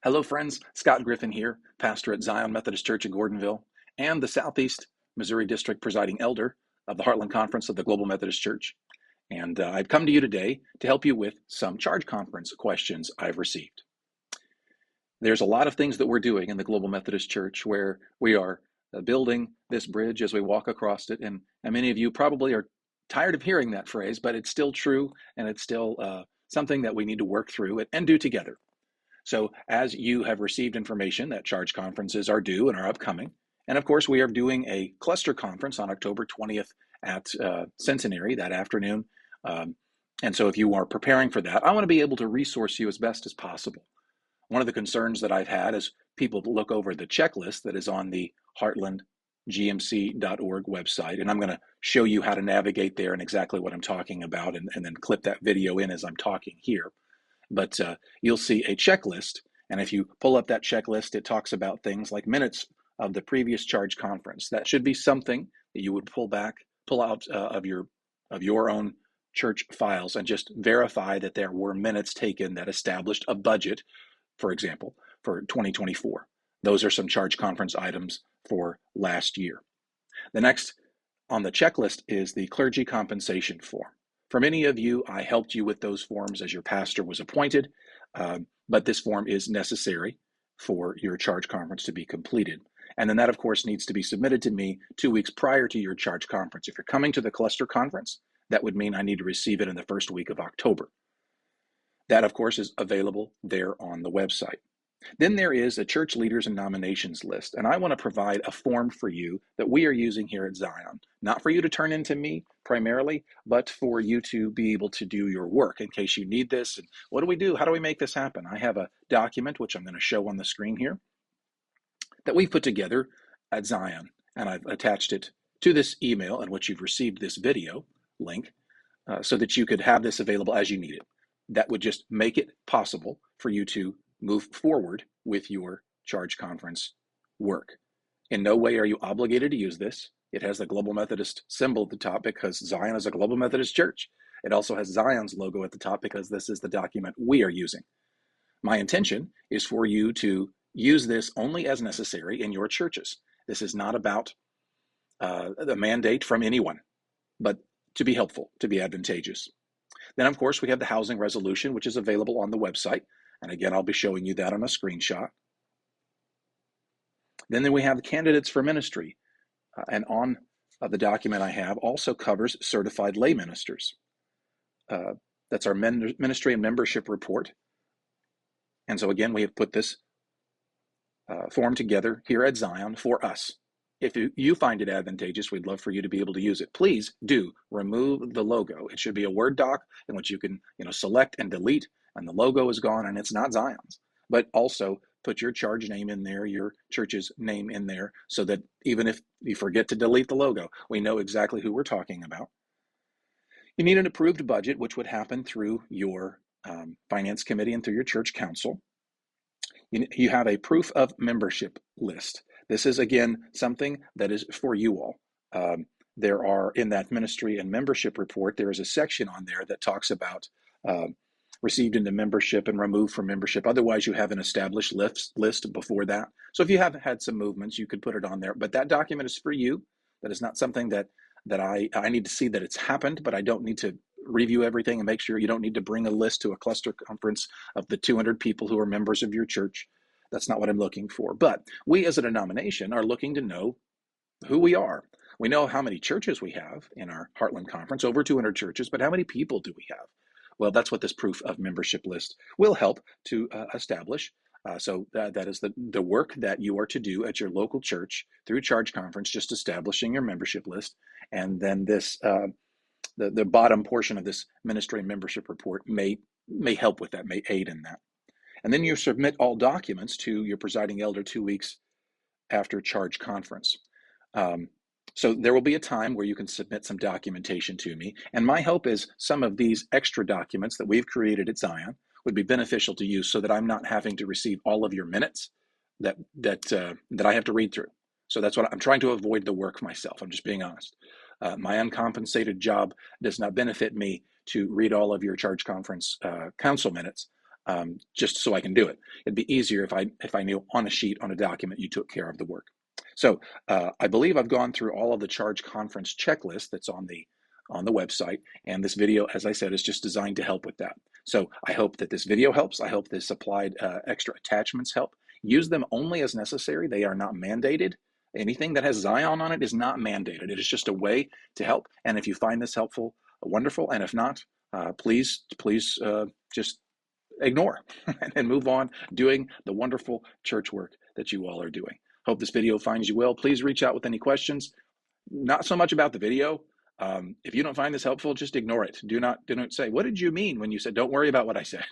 Hello, friends. Scott Griffin here, pastor at Zion Methodist Church in Gordonville and the Southeast Missouri District presiding elder of the Heartland Conference of the Global Methodist Church. And I've come to you today to help you with some Charge Conference questions I've received. There's a lot of things that we're doing in the Global Methodist Church where we are building this bridge as we walk across it. And many of you probably are tired of hearing that phrase, but it's still true, and it's still something that we need to work through and do together. So as you have received information that Charge Conferences are due and are upcoming, and of course we are doing a cluster conference on October 20th at Centenary that afternoon. And so if you are preparing for that, I want to be able to resource you as best as possible. One of the concerns that I've had is people look over the checklist that is on the heartlandgmc.org website, and I'm going to show you how to navigate there and exactly what I'm talking about, and then clip that video in as I'm talking here. But you'll see a checklist, and if you pull up that checklist, it talks about things like minutes of the previous Charge Conference. That should be something that you would pull out of your own church files and just verify that there were minutes taken that established a budget, for example, for 2024. Those are some Charge Conference items for last year. The next on the checklist is the clergy compensation form. For many of you, I helped you with those forms as your pastor was appointed, but this form is necessary for your Charge Conference to be completed. And then that, of course, needs to be submitted to me 2 weeks prior to your Charge Conference. If you're coming to the cluster conference, that would mean I need to receive it in the first week of October. That, of course, is available there on the website. Then there is a church leaders and nominations list, and I want to provide a form for you that we are using here at Zion, not for you to turn into me primarily, but for you to be able to do your work in case you need this. And what do we do? How do we make this happen? I have a document, which I'm going to show on the screen here, that we've put together at Zion, and I've attached it to this email in which you've received this video link so that you could have this available as you need it. That would just make it possible for you to move forward with your Charge Conference work. In no way are you obligated to use this. It has the Global Methodist symbol at the top because Zion is a Global Methodist church. It also has Zion's logo at the top because this is the document we are using. My intention is for you to use this only as necessary in your churches. This is not about the mandate from anyone, but to be helpful, to be advantageous. Then, of course, we have the housing resolution, which is available on the website. And again, I'll be showing you that on a screenshot. Then we have the candidates for ministry. And on the document I have also covers certified lay ministers. That's our ministry and membership report. And so again, we have put this form together here at Zion for us. If you find it advantageous, we'd love for you to be able to use it. Please do remove the logo. It should be a Word doc in which you can select and delete, and the logo is gone and it's not Zion's. But also put your charge name in there, your church's name in there, so that even if you forget to delete the logo, we know exactly who we're talking about. You need an approved budget, which would happen through your finance committee and through your church council. You have a proof of membership list. This is, again, something that is for you all. There are, in that ministry and membership report, there is a section on there that talks about received into membership and removed from membership. Otherwise, you have an established list before that. So if you have had some movements, you could put it on there. But that document is for you. That is not something that I need to see that it's happened, but I don't need to review everything and make sure you don't need to bring a list to a cluster conference of the 200 people who are members of your church. That's not what I'm looking for. But we as a denomination are looking to know who we are. We know how many churches we have in our Heartland Conference, over 200 churches, but how many people do we have? Well, that's what this proof of membership list will help to establish. So that is the work that you are to do at your local church through Charge Conference, just establishing your membership list. And then this the bottom portion of this ministry and membership report may help with that, may aid in that. And then you submit all documents to your presiding elder 2 weeks after Charge Conference. So there will be a time where you can submit some documentation to me. And my hope is some of these extra documents that we've created at Zion would be beneficial to you so that I'm not having to receive all of your minutes that I have to read through. So that's what I'm trying to avoid the work myself. I'm just being honest. My uncompensated job does not benefit me to read all of your Charge Conference council minutes. just so I can do it. It'd be easier if I knew on a sheet, on a document, you took care of the work. So I believe I've gone through all of the Charge Conference checklist that's on the website, and this video, as I said, is just designed to help with that. So I hope that this video helps. I hope this applied extra attachments help. Use them only as necessary. They are not mandated. Anything that has Zion on it is not mandated. It is just a way to help. And if you find this helpful, wonderful. And if not, please just ignore and move on doing the wonderful church work that you all are doing. Hope this video finds you well. Please reach out with any questions. Not so much about the video. If you don't find this helpful, just ignore it. Do not say, what did you mean when you said, don't worry about what I said.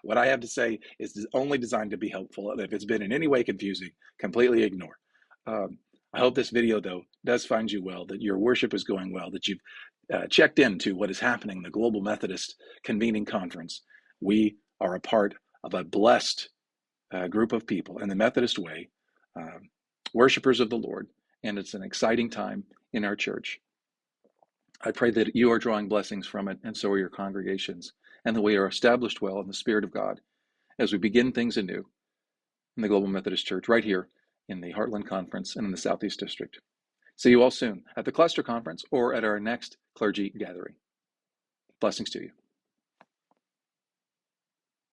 What I have to say is only designed to be helpful. And if it's been in any way confusing, completely ignore. I hope this video, though, does find you well, that your worship is going well, that you've checked into what is happening in the Global Methodist Convening Conference. We are a part of a blessed group of people in the Methodist way, worshipers of the Lord, and it's an exciting time in our church. I pray that you are drawing blessings from it, and so are your congregations, and that we are established well in the Spirit of God as we begin things anew in the Global Methodist Church right here in the Heartland Conference and in the Southeast District. See you all soon at the Cluster Conference or at our next clergy gathering. Blessings to you.